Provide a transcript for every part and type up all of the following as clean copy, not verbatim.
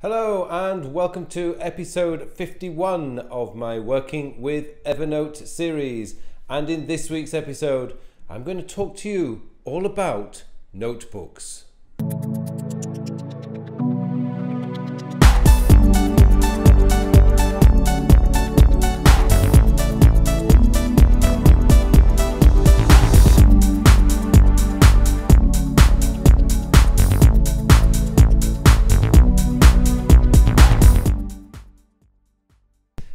Hello and welcome to episode 51 of my Working with Evernote series. And in this week's episode, I'm going to talk to you all about notebooks.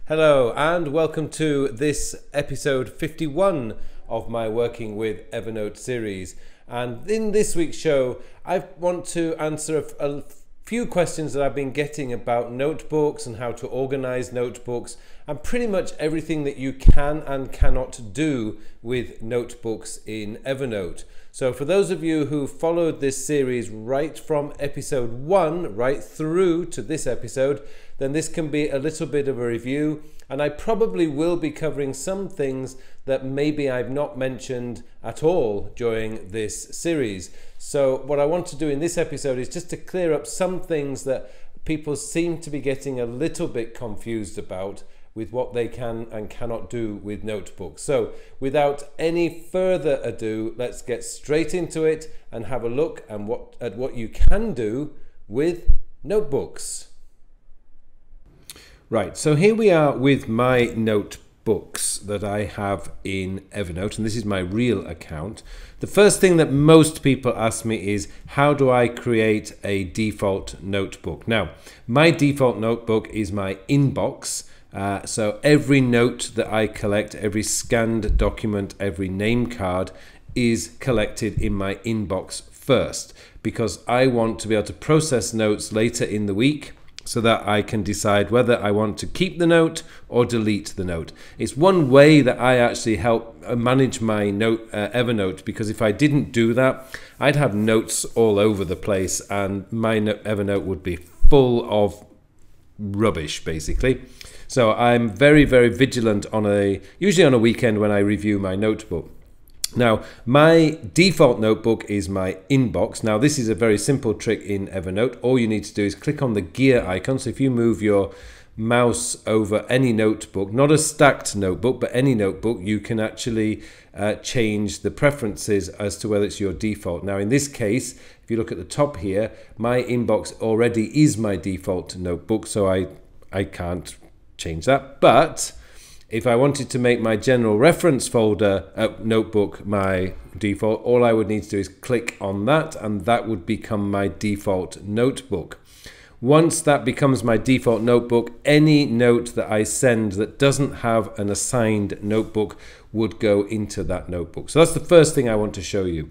Hello and welcome to this episode 51 of my Working with Evernote series. And in this week's show, I want to answer a few questions that I've been getting about notebooks and how to organize notebooks and pretty much everything that you can and cannot do with notebooks in Evernote. So for those of you who followed this series right from episode 1 right through to this episode, then this can be a little bit of a review, and I probably will be covering some things that maybe I've not mentioned at all during this series. So what I want to do in this episode is just to clear up some things that people seem to be getting a little bit confused about with what they can and cannot do with notebooks. So without any further ado, let's get straight into it and have a look at what you can do with notebooks. Right, so here we are with my notebooks that I have in Evernote, and this is my real account. The first thing that most people ask me is, how do I create a default notebook? Now, my default notebook is my inbox. So every note that I collect, every scanned document, every name card is collected in my inbox first, because I want to be able to process notes later in the week so that I can decide whether I want to keep the note or delete the note. It's one way that I actually help manage my Evernote, because if I didn't do that, I'd have notes all over the place and my Evernote would be full of rubbish, basically. So I'm very, very vigilant usually on a weekend when I review my notebook. Now, my default notebook is my inbox. Now, this is a very simple trick in Evernote. All you need to do is click on the gear icon. So if you move your mouse over any notebook, not a stacked notebook, but any notebook, you can actually change the preferences as to whether it's your default. Now, in this case, if you look at the top here, my inbox already is my default notebook, so I can't change that. But if I wanted to make my general reference folder notebook my default, all I would need to do is click on that, and that would become my default notebook. Once that becomes my default notebook, any note that I send that doesn't have an assigned notebook would go into that notebook. So that's the first thing I want to show you.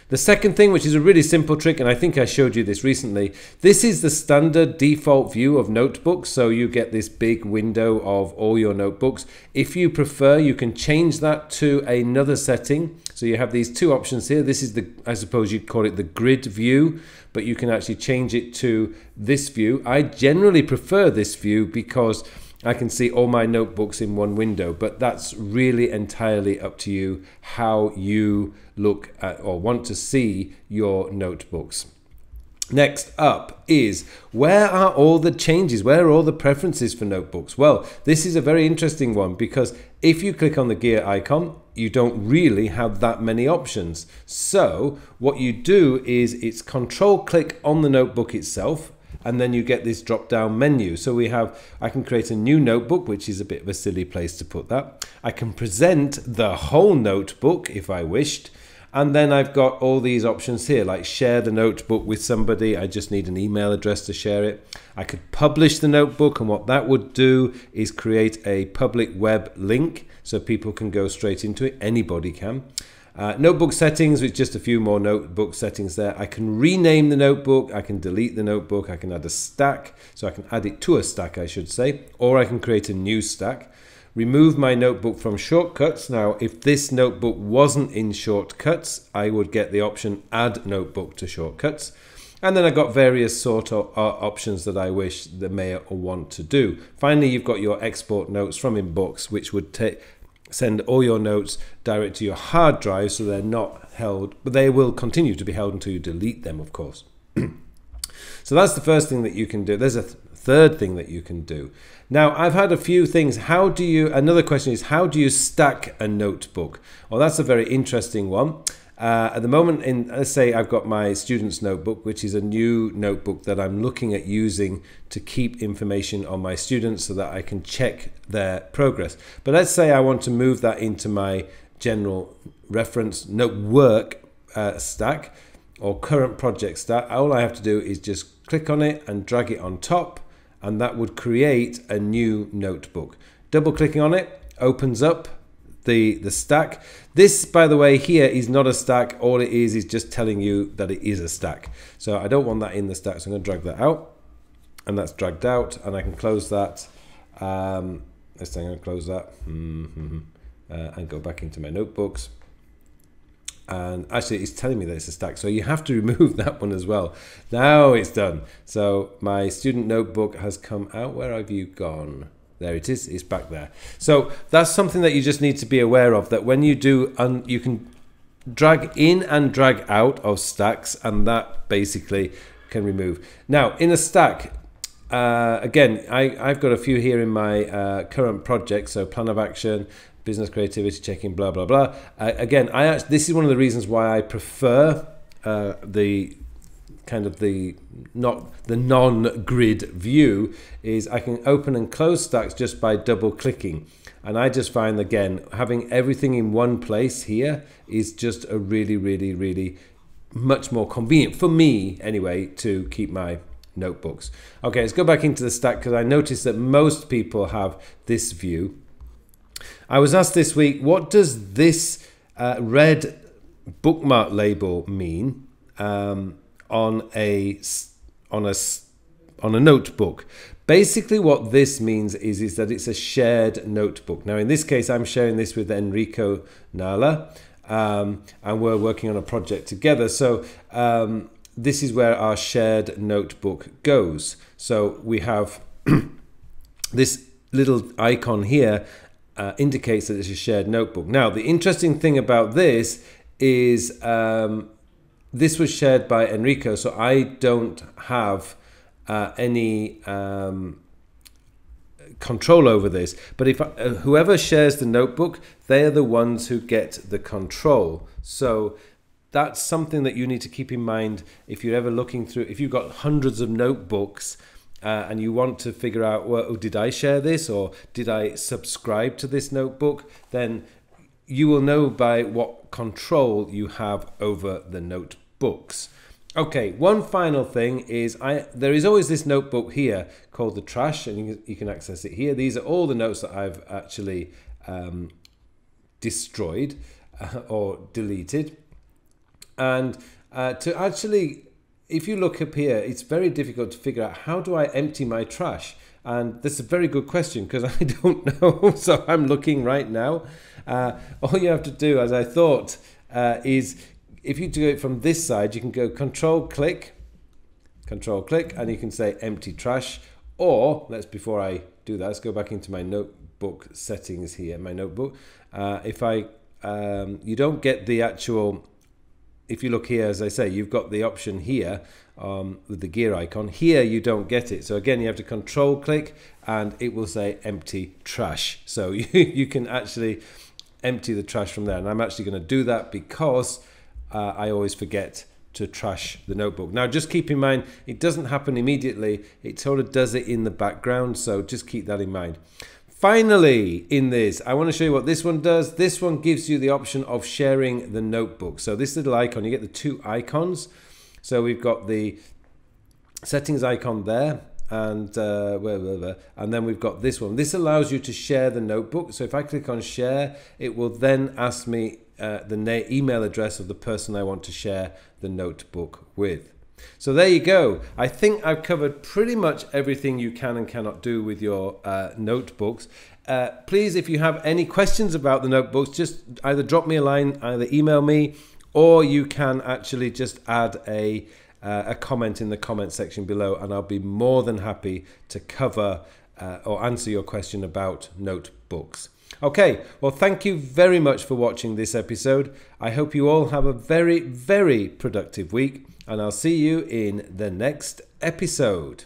The second thing, which is a really simple trick, and I think I showed you this recently, this is the standard default view of notebooks. So you get this big window of all your notebooks. If you prefer, you can change that to another setting. So you have these two options here. This is I suppose you'd call it the grid view, but you can actually change it to this view. I generally prefer this view because I can see all my notebooks in one window, but that's really entirely up to you how you look at or want to see your notebooks. Next up is, where are all the changes? Where are all the preferences for notebooks? Well, this is a very interesting one, because if you click on the gear icon, you don't really have that many options. So what you do is it's control click on the notebook itself, and then you get this drop down menu. So I can create a new notebook, which is a bit of a silly place to put that. I can present the whole notebook if I wished. And then I've got all these options here, like share the notebook with somebody. I just need an email address to share it. I could publish the notebook, and what that would do is create a public web link so people can go straight into it. Anybody can. Notebook settings, with just a few more notebook settings there. I can rename the notebook, I can delete the notebook, I can add a stack, so I can add it to a stack, I should say, or I can create a new stack. Remove my notebook from shortcuts. Now, if this notebook wasn't in shortcuts, I would get the option add notebook to shortcuts. And then I've got various sort of options that I wish the may or want to do. Finally, you've got your export notes from inbox, which would send all your notes direct to your hard drive, so they're not held, but they will continue to be held until you delete them, of course. So that's the first thing that you can do. There's a third thing that you can do. Now, I've had a few things. Another question is, how do you stack a notebook? Well, that's a very interesting one. At the moment, let's say I've got my student's notebook, which is a new notebook that I'm looking at using to keep information on my students so that I can check their progress. But let's say I want to move that into my general reference work stack or current project stack. All I have to do is just click on it and drag it on top, and that would create a new notebook. Double clicking on it opens up the stack. This, by the way, here is not a stack. All it is just telling you that it is a stack. So I don't want that in the stack, so I'm going to drag that out, and that's dragged out, and I can close that. Let's say I'm going to close that and go back into my notebooks. And actually it's telling me that it's a stack, so you have to remove that one as well. Now it's done. So my student notebook has come out. Where have you gone? There it is. It's back there. So that's something that you just need to be aware of, that when you do, you can drag in and drag out of stacks, and that basically can remove. Now in a stack, again, I've got a few here in my current project. So plan of action, business creativity checking, blah blah blah. Again, this is one of the reasons why I prefer the non-grid view, is I can open and close stacks just by double clicking, and I just find, again, having everything in one place here is just a really much more convenient for me anyway to keep my notebooks. Okay, let's go back into the stack, because I noticed that most people have this view. I was asked this week, what does this red bookmark label mean on a notebook? Basically what this means is that it's a shared notebook. Now in this case I'm sharing this with Enrico Nala, and we're working on a project together. So this is where our shared notebook goes. So we have this little icon here indicates that it's a shared notebook. Now the interesting thing about this is this was shared by Enrico, so I don't have any control over this. But if whoever shares the notebook, they are the ones who get the control. So that's something that you need to keep in mind if you're ever looking through, if you've got hundreds of notebooks and you want to figure out, well, did I share this, or did I subscribe to this notebook? Then you will know by what control you have over the notebooks. Okay, one final thing is there is always this notebook here called the trash, and you can access it here. These are all the notes that I've actually destroyed or deleted. And to actually, if you look up here, it's very difficult to figure out, how do I empty my trash? And that's a very good question, because I don't know. So I'm looking right now. All you have to do, as I thought, is if you do it from this side, you can go control click, and you can say empty trash. Or before I do that, let's go back into my notebook settings here, my notebook. You don't get the actual, if you look here, as I say, you've got the option here with the gear icon. Here you don't get it. So again, you have to control click and it will say empty trash. So you can actually empty the trash from there. And I'm actually going to do that because I always forget to trash the notebook. Now just keep in mind, it doesn't happen immediately. It sort of does it in the background. So just keep that in mind. Finally, in this, I want to show you what this one does. This one gives you the option of sharing the notebook. So this little icon, you get the two icons. So we've got the settings icon there, and then we've got this one. This allows you to share the notebook. So if I click on share, it will then ask me the email address of the person I want to share the notebook with. So there you go. I think I've covered pretty much everything you can and cannot do with your notebooks. Please, if you have any questions about the notebooks, just either drop me a line, either email me, or you can actually just add a comment in the comment section below, and I'll be more than happy to cover or answer your question about notebooks. Okay, well, thank you very much for watching this episode. I hope you all have a very, very productive week, and I'll see you in the next episode.